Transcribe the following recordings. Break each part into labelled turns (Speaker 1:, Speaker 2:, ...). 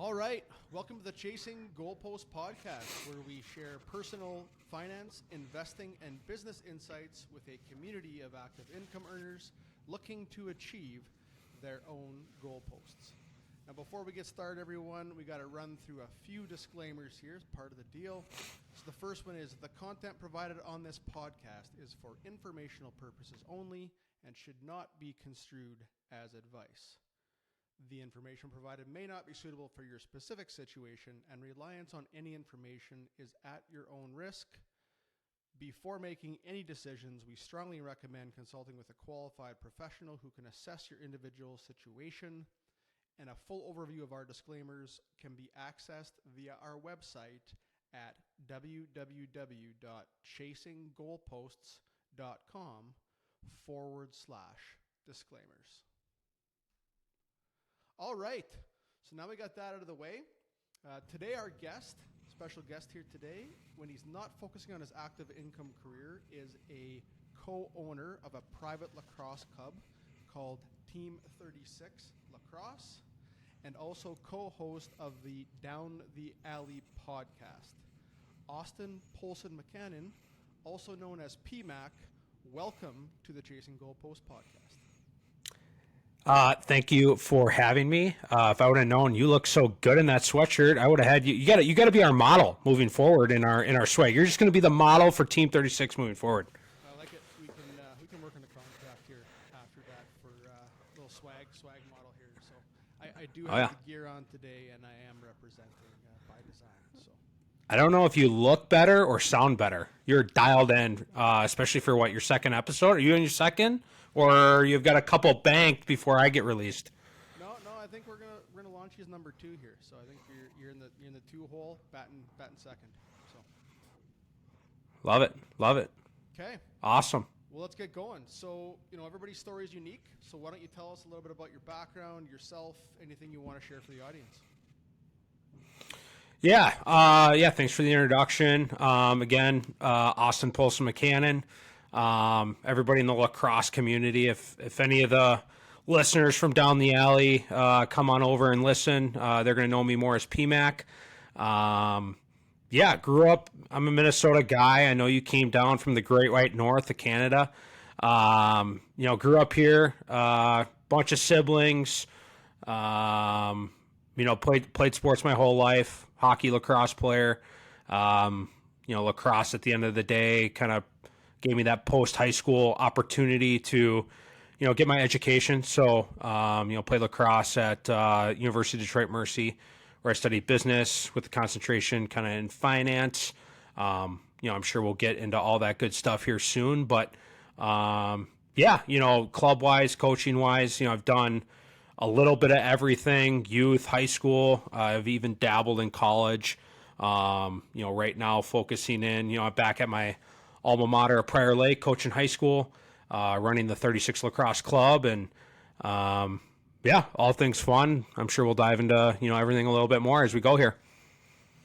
Speaker 1: All right. Welcome to the Chasing Goalposts podcast, where we share personal finance, investing, and business insights with a community of active income earners looking to achieve their own goalposts. Now, before we get started, everyone, we got to run through a few disclaimers here as part of the deal. So the first one is the content provided on this podcast is for informational purposes only and should not be construed as advice. The information provided may not be suitable for your specific situation, and reliance on any information is at your own risk. Before making any decisions, we strongly recommend consulting with a qualified professional who can assess your individual situation. And a full overview of our disclaimers can be accessed via our website at www.chasinggoalposts.com/disclaimers. All right, so now we got that out of the way. Today our special guest here today, when he's not focusing on his active income career, is a co-owner of a private lacrosse club called Team 36 Lacrosse, and also co-host of the Down the Alley podcast. Austin Polson-McCannon, also known as PMAC, welcome to the Chasing Goalposts podcast.
Speaker 2: Thank you for having me. If I would have known you look so good in that sweatshirt, I would have had you. You got to be our model moving forward in our swag. You're just going to be the model for Team 36 moving forward.
Speaker 1: I like it. We can work on the contract here after that for a little swag model here. So I do have the gear on today, and I am representing by design. So
Speaker 2: I don't know if you look better or sound better. You're dialed in, especially for your second episode. Are you in your second, or you've got a couple banked before I get released?
Speaker 1: No. I think we're gonna launch you as number 2 here. So I think you're in the 2 hole, batting second. So
Speaker 2: love it.
Speaker 1: Okay.
Speaker 2: Awesome.
Speaker 1: Well, let's get going. So everybody's story is unique. So why don't you tell us a little bit about your background, yourself, anything you want to share for the audience?
Speaker 2: Yeah. Thanks for the introduction. Again, Austin Polson-McCannon. Everybody in the lacrosse community, if any of the listeners from down the alley come on over and listen, they're going to know me more as PMAC. Grew up. I'm a Minnesota guy. I know you came down from the Great White North of Canada. Grew up here. Bunch of siblings. Played sports my whole life. Hockey, lacrosse player. Lacrosse at the end of the day kind of gave me that post-high school opportunity to, get my education. So, played lacrosse at University of Detroit Mercy, where I studied business with a concentration kind of in finance. I'm sure we'll get into all that good stuff here soon. But, club-wise, coaching-wise, I've done a little bit of everything, youth, high school. I've even dabbled in college. Right now focusing in, I'm back at my alma mater, Prior Lake, coaching high school, running the 36 Lacrosse Club, and all things fun. I'm sure we'll dive into everything a little bit more as we go here.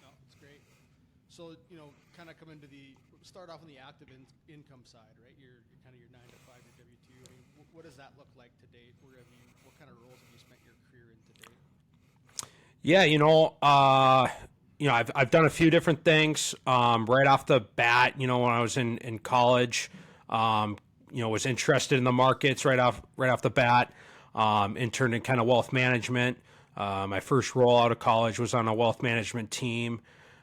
Speaker 1: No, it's great. So kind of start off on the active income side, right? You're kind of your 9 to 5, your W2. I mean, what does that look like to date? What kind of roles have you spent your career in to date?
Speaker 2: I've done a few different things. Right off the bat, when I was in college, was interested in the markets right off the bat. Interned in kind of wealth management. My first role out of college was on a wealth management team.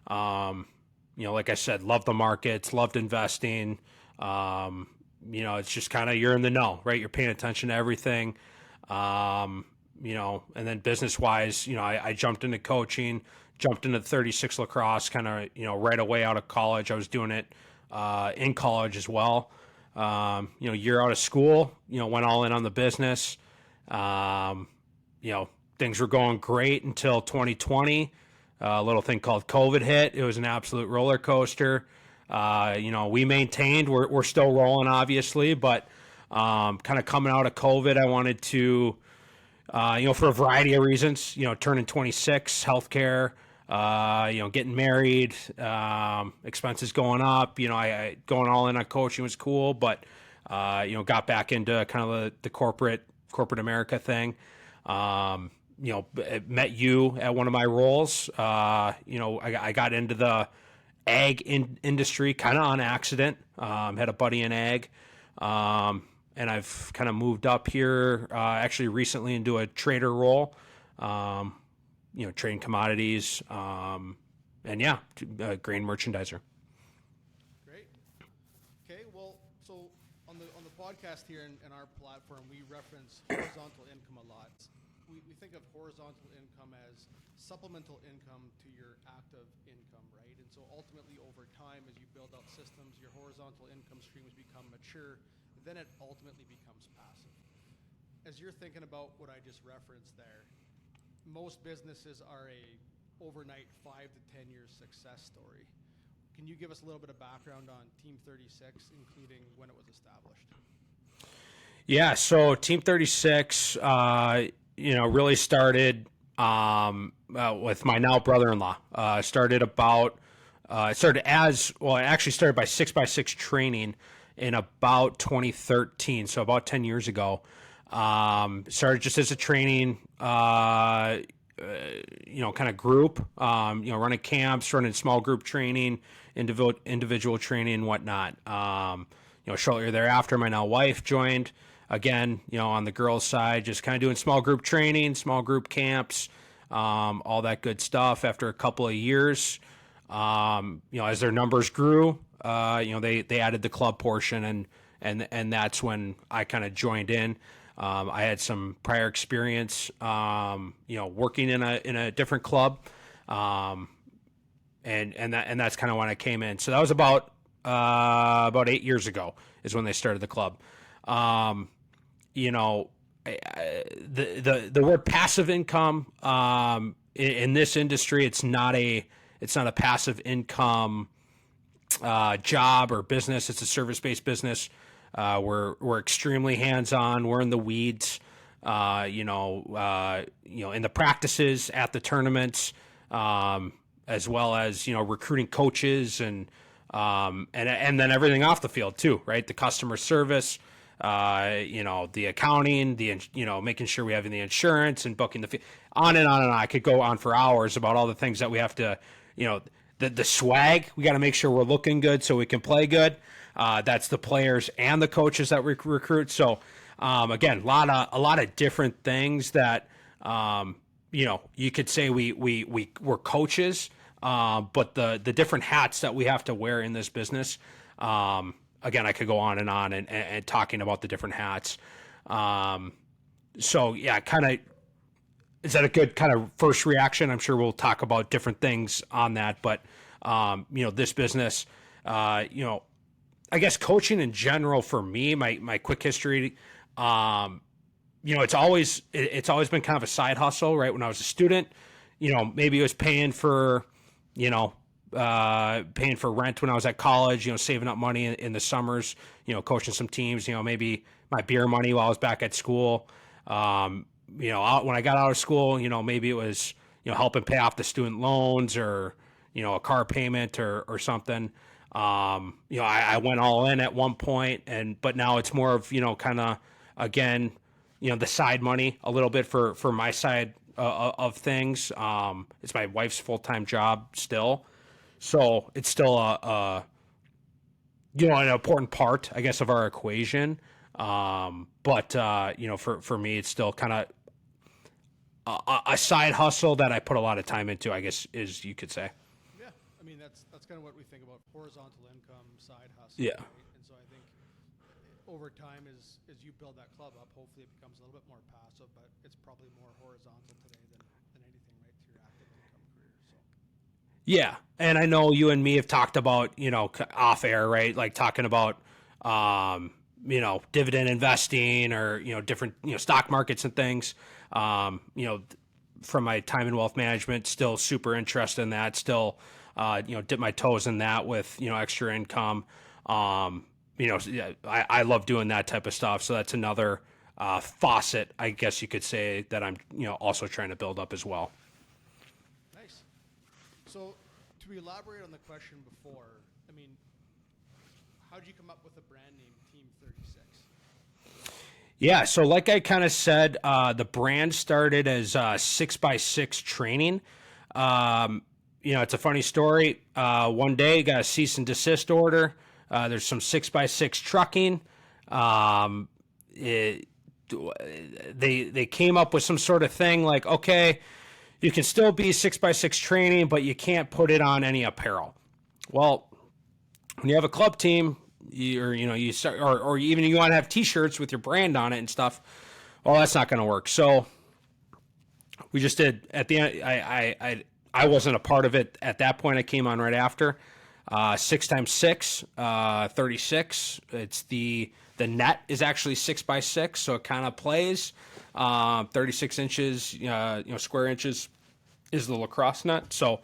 Speaker 2: Like I said, loved the markets, loved investing. It's just kind of, you're in the know, right? You're paying attention to everything. And then business wise, I jumped into coaching, jumped into 36 lacrosse kind of, right away out of college. I was doing it, in college as well. Year out of school, went all in on the business. Things were going great until 2020. A little thing called COVID hit. It was an absolute roller coaster. We maintained, we're still rolling obviously, but, kind of coming out of COVID, I wanted to, for a variety of reasons, turning 26, healthcare, getting married, expenses going up, I going all in on coaching was cool, but, got back into kind of the corporate America thing. met you at one of my roles. I got into the ag industry kind of on accident. Had a buddy in ag. And I've kind of moved up here actually recently into a trader role, trading commodities, grain merchandiser.
Speaker 1: Great. Okay, well, so on the podcast here and our platform, we reference horizontal income a lot. We think of horizontal income as supplemental income to your active income, right? And so ultimately over time, as you build out systems, your horizontal income streams become mature, then it ultimately becomes passive. As you're thinking about what I just referenced there, most businesses are a overnight 5 to 10 year success story. Can you give us a little bit of background on Team 36, including when it was established?
Speaker 2: Yeah, so Team 36, really started with my now brother-in-law. It started by 6x6 training in about 2013, so about 10 years ago. Started just as a training, kind of group, running camps, running small group training, individual training and whatnot. Shortly thereafter, my now wife joined. Again, on the girls' side, just kind of doing small group training, small group camps, all that good stuff. After a couple of years, as their numbers grew, they added the club portion, and that's when I kind of joined in. I had some prior experience, working in a different club, and that's kind of when I came in. So that was about 8 years ago is when they started the club. The word passive income, in this industry, it's not a passive income, job or business. It's a service-based business. We're extremely hands-on. We're in the weeds, in the practices, at the tournaments, as well as, recruiting coaches and then everything off the field too, right? The customer service, the accounting, making sure we have the insurance and booking on and on and on. I could go on for hours about all the things that we have to, the swag. We got to make sure we're looking good so we can play good. That's the players and the coaches that we recruit. So, again, a lot of different things that, you could say we're coaches, but the different hats that we have to wear in this business, again, I could go on and talking about the different hats. So yeah, is that a good kind of first reaction? I'm sure we'll talk about different things on that, but, this business, I guess coaching in general for me, my quick history, it's always been kind of a side hustle, right? When I was a student, maybe it was paying for rent when I was at college, saving up money in the summers, coaching some teams, maybe my beer money while I was back at school. When I got out of school, maybe it was, helping pay off the student loans or, a car payment or something. I went all in at one point but now it's more of, kind of, again, the side money a little bit for my side of things. It's my wife's full-time job still. So it's still an important part, I guess, of our equation. But for me, it's still kind of a side hustle that I put a lot of time into, I guess, is you could say.
Speaker 1: Yeah, I mean that's kind of what we think about horizontal income, side hustle.
Speaker 2: Yeah.
Speaker 1: Right? And so I think over time, as you build that club up, hopefully it becomes a little bit more passive, but it's probably more horizontal today than anything, right, to your active income career. So.
Speaker 2: Yeah, and I know you and me have talked about, off air, right? Like talking about, dividend investing or, different, stock markets and things. From my time in wealth management, still super interested in that. Still, dip my toes in that with, extra income. I love doing that type of stuff. So that's another faucet, I guess you could say, that I'm, also trying to build up as well.
Speaker 1: Nice. So to elaborate on the question before, how did you come up with the brand name Team 36?
Speaker 2: Yeah, so like I kind of said, the brand started as 6x6 training. It's a funny story. One day, got a cease and desist order. There's some 6x6 trucking. Um, it, they came up with some sort of thing like, okay, you can still be 6x6 training, but you can't put it on any apparel. Well, when you have a club team, you start, or even you want to have T-shirts with your brand on it and stuff. Well, that's not going to work. So we just did at the end. I wasn't a part of it at that point. I came on right after. 6x6, 36. It's the net is actually 6x6, so it kind of plays. 36 inches, square inches is the lacrosse net. So,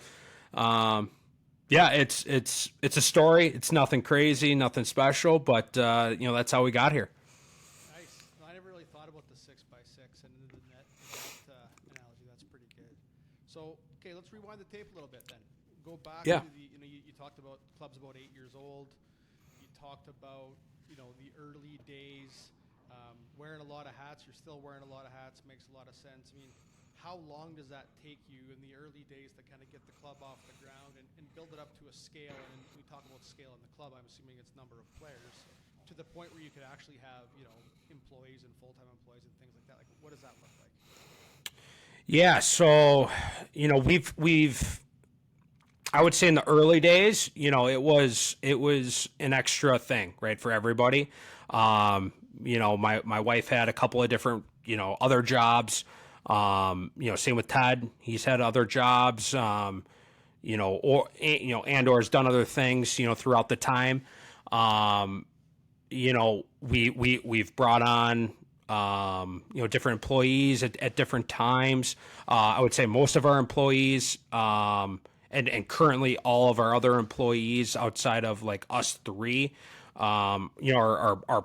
Speaker 2: yeah, it's a story. It's nothing crazy, nothing special, but that's how we got here.
Speaker 1: Nice. No, I never really thought about the 6x6 and the net analogy. That's pretty good. So, okay, let's rewind the tape a little bit then. Go back
Speaker 2: Yeah.
Speaker 1: to you talked about clubs about 8 years old. You talked about the early days, wearing a lot of hats. You're still wearing a lot of hats. Makes a lot of sense. I mean, how long does that take you in the early days to kind of get the club off the ground and build it up to a scale? And we talk about scale in the club. I'm assuming it's number of players to the point where you could actually have employees and full-time employees and things like that. Like, what does that look like?
Speaker 2: Yeah, so we've I would say in the early days, it was an extra thing, right, for everybody. My wife had a couple of different, other jobs. Same with Ted. He's had other jobs, or has done other things, throughout the time. We've brought on, different employees at different times. I would say most of our employees, and currently all of our other employees outside of like us three, are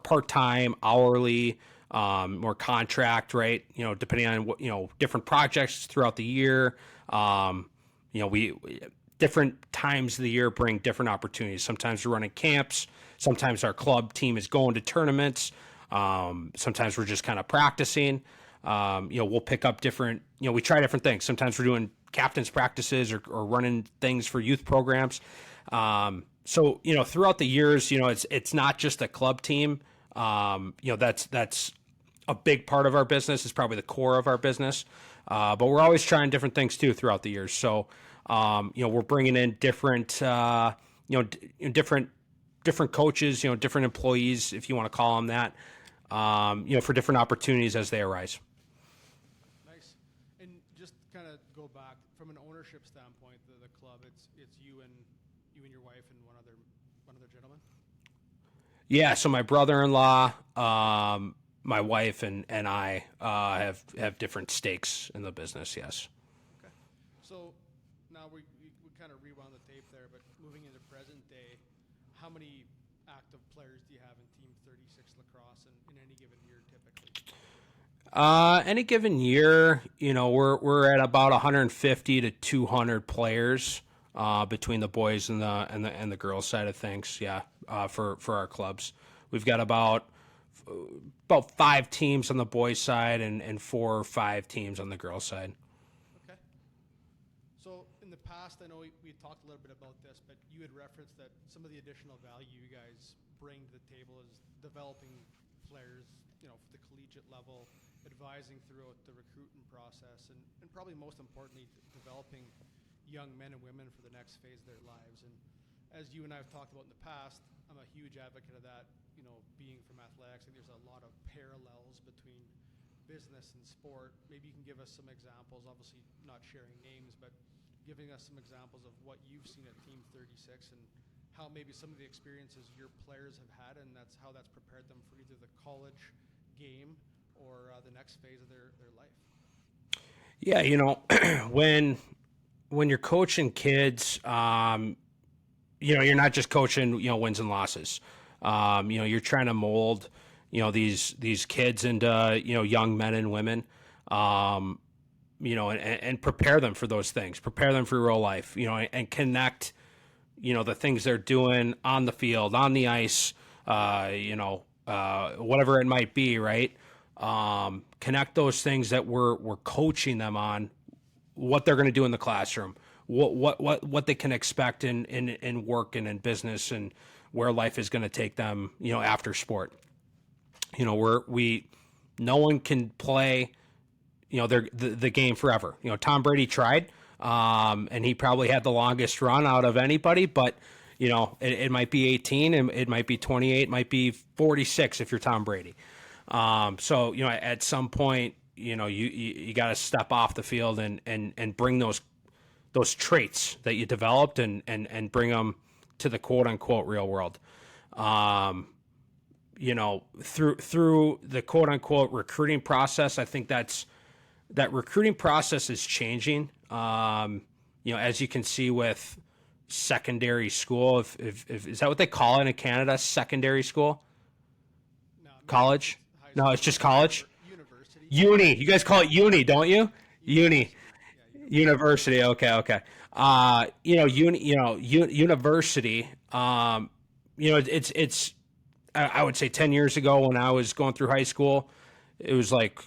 Speaker 2: part-time, hourly, or contract, right? Depending on what, different projects throughout the year. We different times of the year bring different opportunities. Sometimes we're running camps. Sometimes our club team is going to tournaments. Sometimes we're just kind of practicing. We'll pick up different, we try different things. Sometimes we're doing captain's practices or running things for youth programs. So throughout the years, it's not just a club team. That's a big part of our business. It's probably the core of our business. But we're always trying different things too throughout the years. So, we're bringing in different, different coaches, different employees, if you want to call them that, for different opportunities as they arise.
Speaker 1: Nice. And just kind of go back from an ownership standpoint, the club, it's you and your wife and one other gentleman.
Speaker 2: Yeah. So my brother-in-law, my wife and I have different stakes in the business. Yes.
Speaker 1: Okay. So now we kind of rewound the tape there, but moving into present day, how many active players do you have in Team 36 Lacrosse in any given year typically?
Speaker 2: Any given year, we're at about 150 to 200 players between the boys and the girls side of things. Yeah, for our clubs, we've got about 5 teams on the boys side and 4 or 5 teams on the girls side.
Speaker 1: Okay. So in the past, I know we talked a little bit about this, but you had referenced that some of the additional value you guys bring to the table is developing players, for the collegiate level, advising throughout the recruitment process, and probably most importantly, developing young men and women for the next phase of their lives. And as you and I have talked about in the past, I'm a huge advocate of that, being from athletics. I think there's a lot of parallels between business and sport. Maybe you can give us some examples, obviously not sharing names, but giving us some examples of what you've seen at Team 36 and how maybe some of the experiences your players have had, and that's prepared them for either the college game or the next phase of their life.
Speaker 2: Yeah, when you're coaching kids, you're not just coaching, wins and losses. You're trying to mold, these kids into, young men and women, and prepare them for those things, prepare them for real life, and connect, the things they're doing on the field, on the ice, whatever it might be, right? connect those things that we're coaching them on, what they're going to do in the classroom, what they can expect in work and in business, and where life is going to take them, after sport. No one can play, the game forever. Tom Brady tried, and he probably had the longest run out of anybody, but it might be 18, and it might be 28, it might be 46 if you're Tom Brady. So at some point, you got to step off the field and bring those traits that you developed and bring them to the quote unquote real world. Through the quote unquote recruiting process, I think that recruiting process is changing. As you can see with secondary school, if is that what they call it in Canada? Secondary school?
Speaker 1: No,
Speaker 2: college? No, it's just college.
Speaker 1: University.
Speaker 2: Uni. You guys call it uni, don't you? Uni. University. Okay. University. It's. I would say 10 years ago when I was going through high school, it was like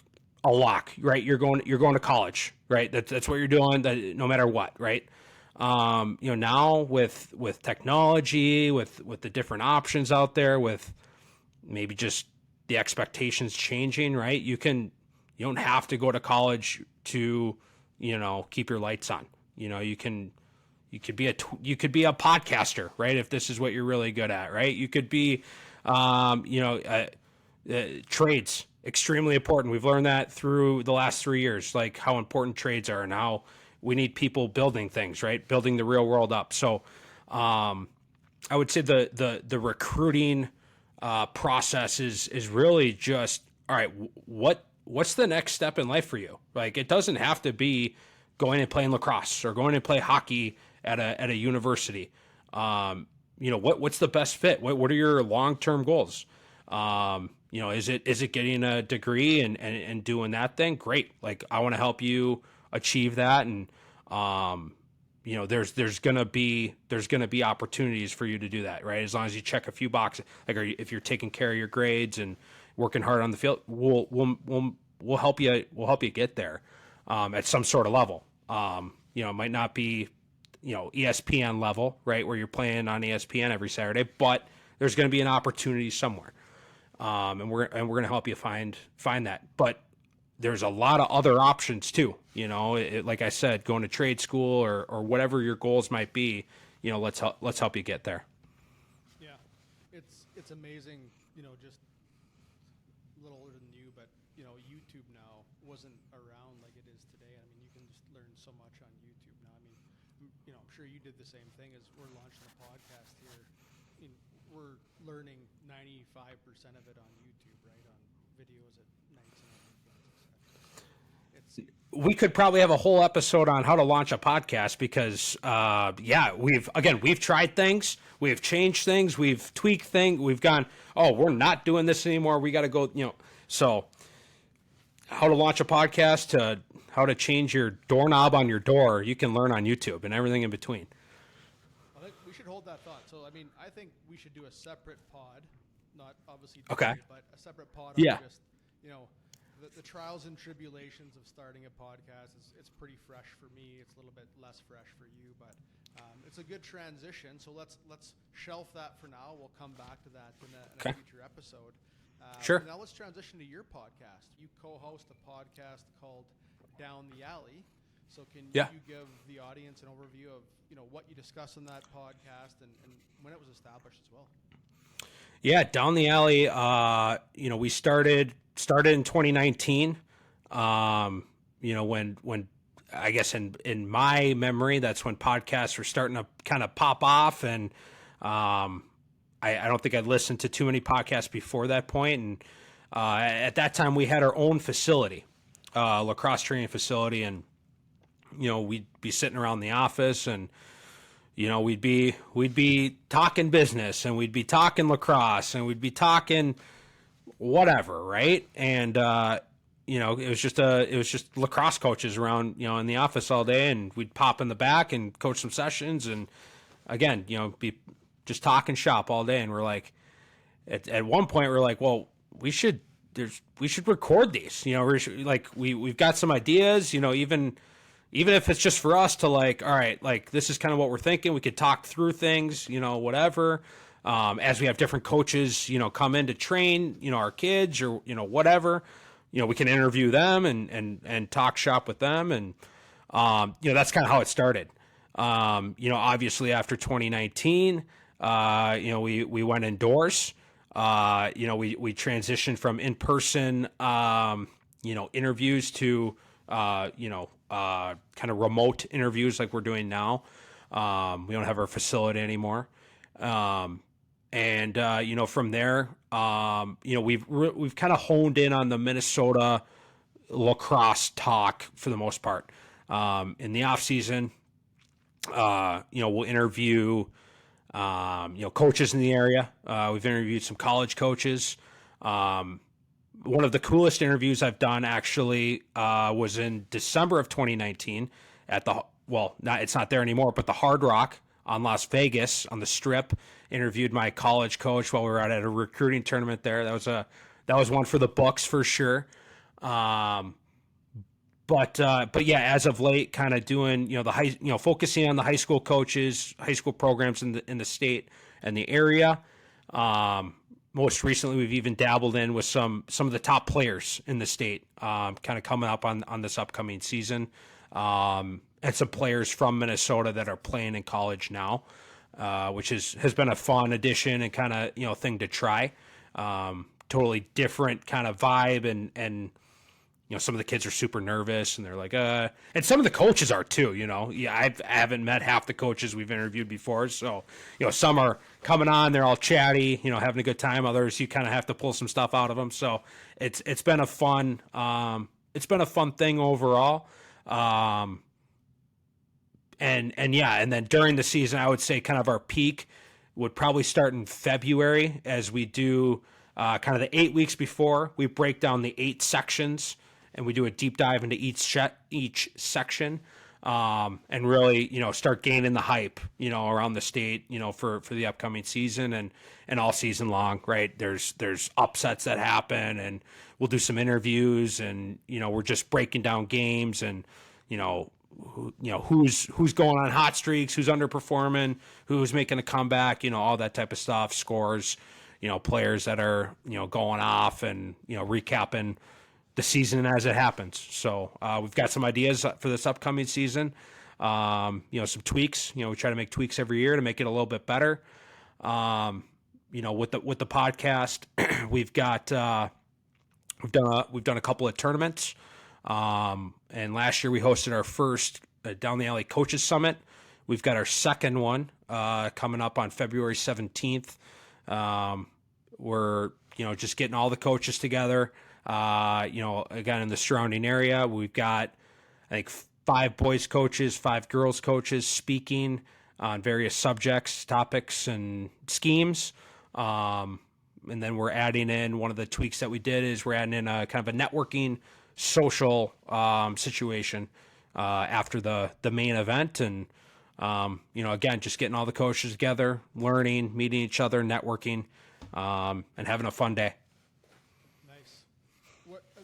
Speaker 2: a lock, right? You're going to college, right? That's what you're doing, no matter what, right? Now with technology, with the different options out there, with maybe just the expectations changing, right? You don't have to go to college to, keep your lights on. You could be a podcaster, right? If this is what you're really good at, right? You could be, trades, extremely important. We've learned that through the last 3 years, like how important trades are and how we need people building things, right? Building the real world up. So, I would say the recruiting, process is really just, all right, what's the next step in life for you? Like, it doesn't have to be going and playing lacrosse or going and play hockey at a university. What's the best fit? What are your long-term goals? Is it getting a degree and doing that thing? Great. Like, I want to help you achieve that. And, there's going to be opportunities for you to do that, right? As long as you check a few boxes, like, if you're taking care of your grades and working hard on the field, we'll help you get there, at some sort of level. It might not be, ESPN level, right, where you're playing on ESPN every Saturday, but there's going to be an opportunity somewhere, and we're going to help you find that. But there's a lot of other options too. Like I said, going to trade school or whatever your goals might be. Let's help you get there.
Speaker 1: Yeah, it's amazing. Just a little older than you, but YouTube now wasn't around like it is today. I mean, you can just learn so much on YouTube now. I mean, I'm sure you did the same thing as we're launching a podcast here. We're learning 95% of it on YouTube, right? On videos at nights and on weekends, etc.
Speaker 2: We could probably have a whole episode on how to launch a podcast because, we've tried things, we've changed things, we've tweaked things, we've gone, we're not doing this anymore. We got to go, so how to launch a podcast to how to change your doorknob on your door, you can learn on YouTube and everything in between.
Speaker 1: I think we should hold that thought. So, I think we should do a separate pod, not obviously
Speaker 2: okay,
Speaker 1: but a separate pod on just, the trials and tribulations of starting a podcast. It's pretty fresh for me. It's a little bit less fresh for you, but it's a good transition. So let's shelf that for now. We'll come back to that in a future episode.
Speaker 2: Sure.
Speaker 1: Now let's transition to your podcast. You co-host a podcast called Down the Alley. So can you give the audience an overview of what you discuss in that podcast and when it was established as well?
Speaker 2: Yeah, Down the Alley. We started in 2019. When I guess in my memory, that's when podcasts were starting to kind of pop off, and I don't think I'd listened to too many podcasts before that point. And at that time, we had our own facility, lacrosse training facility, and we'd be sitting around the office and. We'd be talking business and we'd be talking lacrosse and we'd be talking whatever, right? And it was just lacrosse coaches around, in the office all day, and we'd pop in the back and coach some sessions, and again, be just talking shop all day. And we're like, at one point we're like, well, we should we should record these. We've got some ideas. Even if it's just for us to all right, this is kind of what we're thinking. We could talk through things. Whatever. As we have different coaches, come in to train, our kids or whatever. We can interview them and talk shop with them, and that's kind of how it started. Obviously after 2019, we went indoors. We transitioned from in-person, interviews to, kind of remote interviews like we're doing now. We don't have our facility anymore. From there, we've kind of honed in on the Minnesota lacrosse talk for the most part. In the off season, we'll interview, coaches in the area. We've interviewed some college coaches. One of the coolest interviews I've done actually was in December of 2019 at it's not there anymore, but the Hard Rock on Las Vegas on the Strip. Interviewed my college coach while we were out at a recruiting tournament there. That was one for the books for sure. But yeah, as of late, kind of doing focusing on the high school coaches, high school programs in the state and the area. Most recently, we've even dabbled in with some of the top players in the state, kind of coming up on this upcoming season, and some players from Minnesota that are playing in college now, which has been a fun addition and kind of thing to try. Totally different kind of vibe, and some of the kids are super nervous and they're like, and some of the coaches are too, I haven't met half the coaches we've interviewed before. So, some are coming on, they're all chatty, having a good time. Others, you kind of have to pull some stuff out of them. So it's been a fun thing overall. And then during the season, I would say kind of our peak would probably start in February as we do, kind of the 8 weeks before. We break down the 8 sections and we do a deep dive into each section, and really, start gaining the hype, around the state, for the upcoming season and all season long, right? There's upsets that happen, and we'll do some interviews, and, we're just breaking down games, and, who's going on hot streaks, who's underperforming, who's making a comeback, all that type of stuff, scores, players that are, going off, and, recapping the season as it happens. So we've got some ideas for this upcoming season. Some tweaks. We try to make tweaks every year to make it a little bit better. With the podcast, we've done a couple of tournaments. And last year we hosted our first Down the Alley Coaches Summit. We've got our second one coming up on February 17th. We're just getting all the coaches together. Again, in the surrounding area, we've got, I think, 5 boys coaches, 5 girls coaches speaking on various subjects, topics, and schemes. And then we're adding in, one of the tweaks that we did is we're adding in a kind of a networking social situation after the main event. And, again, just getting all the coaches together, learning, meeting each other, networking, and having a fun day.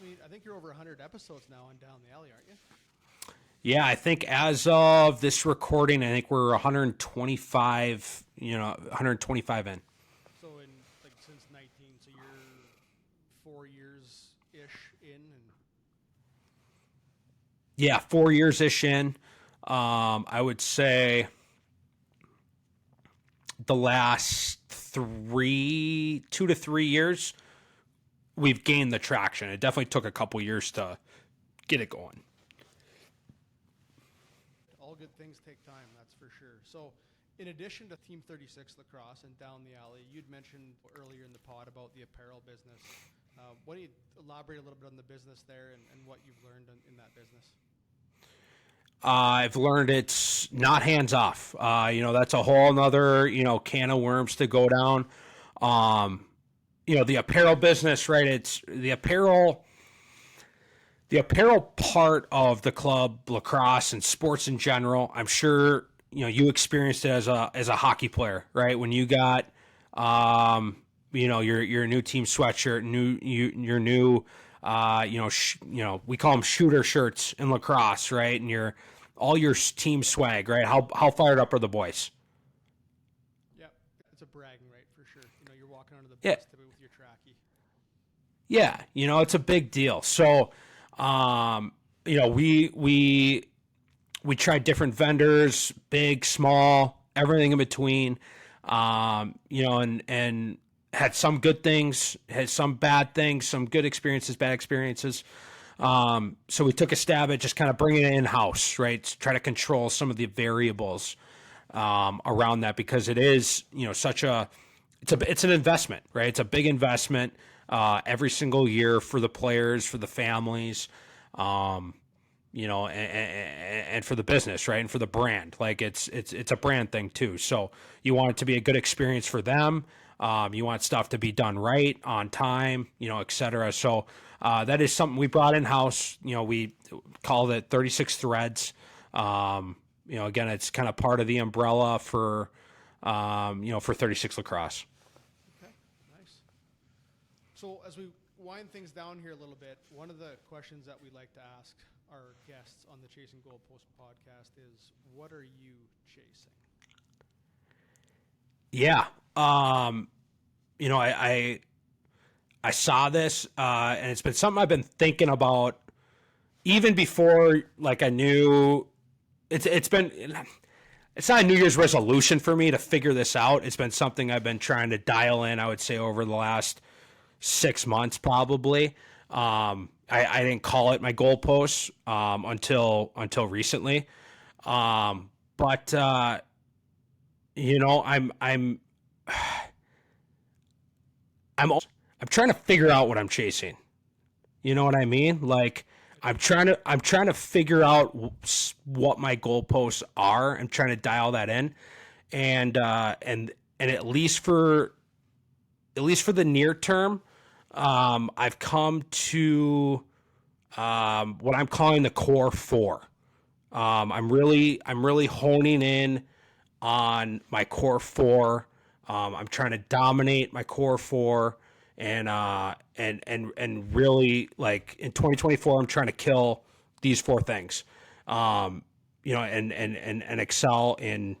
Speaker 1: I think you're over 100 episodes now on Down the Alley, aren't you?
Speaker 2: Yeah, I think as of this recording, I think we're 125, 125 in.
Speaker 1: So since 19, so you're 4 years-ish in?
Speaker 2: Yeah, 4 years-ish in. I would say the last 2 to 3 years, we've gained the traction. It definitely took a couple years to get it going.
Speaker 1: All good things take time, that's for sure. So in addition to Team 36 Lacrosse and Down the Alley, you'd mentioned earlier in the pod about the apparel business. Why don't you elaborate a little bit on the business there and what you've learned in that business?
Speaker 2: I've learned it's not hands off. That's a whole nother, can of worms to go down. The apparel business, right? It's the apparel part of the club, lacrosse and sports in general. I'm sure, you experienced it as a hockey player, right? When you got, your new team sweatshirt, your new, we call them shooter shirts in lacrosse, right? And all your team swag, right? How fired up are the boys?
Speaker 1: Yeah, it's a bragging right for sure. You're walking onto the
Speaker 2: Yeah.
Speaker 1: bus with your trackie.
Speaker 2: Yeah, it's a big deal. So, we tried different vendors, big, small, everything in between. And had some good things, had some bad things, some good experiences, bad experiences. So we took a stab at just kind of bringing it in house, right? To try to control some of the variables around that, because it is, it's an investment, right? It's a big investment every single year for the players, for the families, and for the business, right? And for the brand. Like it's a brand thing too. So you want it to be a good experience for them. You want stuff to be done right, on time, et cetera. So that is something we brought in house. We called it 36 Threads. Again, it's kind of part of the umbrella for 36 Lacrosse.
Speaker 1: Okay, nice. So as we wind things down here a little bit, one of the questions that we like to ask our guests on the Chasing Goalposts podcast is, what are you chasing?
Speaker 2: Yeah. I saw this, and it's been something I've been thinking about even before, like, I knew it's not a New Year's resolution for me to figure this out. It's been something I've been trying to dial in, I would say, over the last 6 months, probably. I didn't call it my goalposts until recently. But I'm trying to figure out what I'm chasing. You know what I mean? Like, I'm trying to figure out what my goalposts are. I'm trying to dial that in, and at least for the near term, I've come to what I'm calling the core four. I'm really honing in on my core four. I'm trying to dominate my core four, and really, like, in 2024, I'm trying to kill these four things, and excel in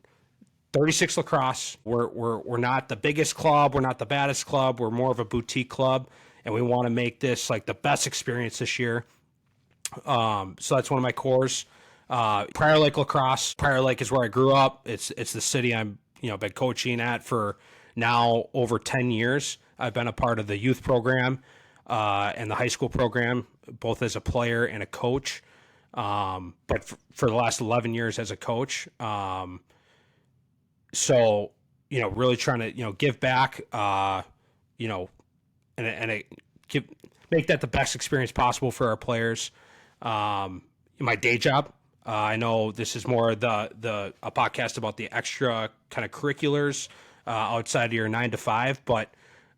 Speaker 2: 36 Lacrosse. We're not the biggest club, we're not the baddest club, we're more of a boutique club, and we want to make this like the best experience this year. So that's one of my cores. Prior Lake Lacrosse. Prior Lake is where I grew up. It's the city I'm been coaching at for now over 10 years. I've been a part of the youth program and the high school program, both as a player and a coach. But for the last 11 years as a coach. So really trying to give back. Make that the best experience possible for our players. My day job. I know this is more a podcast about the extra kind of curriculars outside of your 9 to 5, but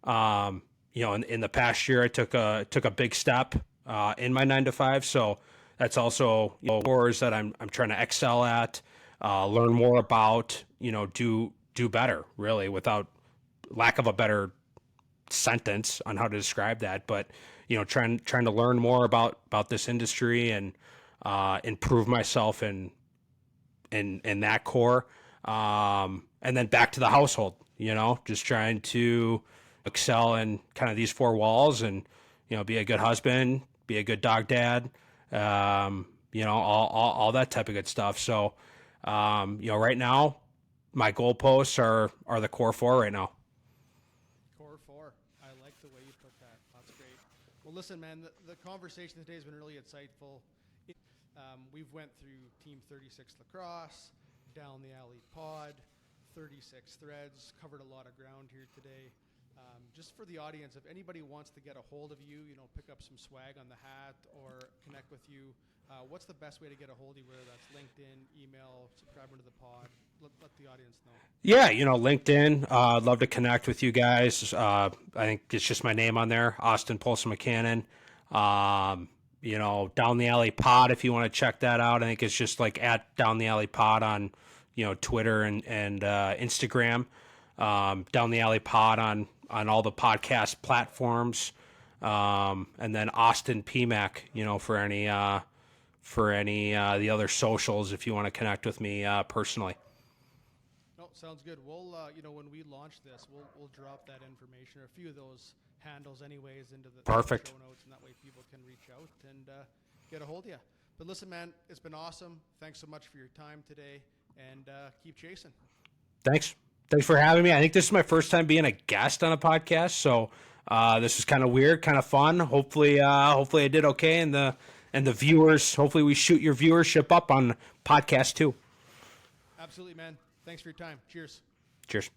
Speaker 2: in the past year I took a big step in my 9 to 5, so that's also cores that I'm trying to excel at, learn more about, do better, really, without lack of a better sentence on how to describe that, but trying to learn more about this industry and improve myself in that core, and then back to the household, just trying to excel in kind of these four walls, and be a good husband, be a good dog dad, all that type of good stuff. So right now my goalposts are the core four right now.
Speaker 1: Core four. I like the way you put that. That's great. Well, listen, man, the conversation today has been really insightful. We've went through Team 36 Lacrosse, Down the Alley Pod, 36 Threads, covered a lot of ground here today. Just for the audience, if anybody wants to get a hold of you, pick up some swag on the hat or connect with you, what's the best way to get a hold of you, whether that's LinkedIn, email, subscriber to the pod? Let the audience know. Yeah,
Speaker 2: LinkedIn. I'd love to connect with you guys. I think it's just my name on there, Austin Polson-McCannon. Down the Alley Pod, if you want to check that out. I think it's just like at Down the Alley Pod on, Twitter and Instagram. Down the Alley Pod on all the podcast platforms. And then Austin PMAC, for any the other socials if you want to connect with me personally.
Speaker 1: No, sounds good. We'll when we launch this, we'll drop that information, or a few of those handles anyways, into the
Speaker 2: Perfect
Speaker 1: show notes, and that way people can reach out and get a hold of you. But listen, man, it's been awesome. Thanks so much for your time today, and keep chasing.
Speaker 2: Thanks for having me. I think this is my first time being a guest on a podcast, so this is kind of weird, kind of fun. Hopefully I did okay, and the viewers. Hopefully we shoot your viewership up on podcast too.
Speaker 1: Absolutely, man. Thanks for your time. Cheers.
Speaker 2: Cheers.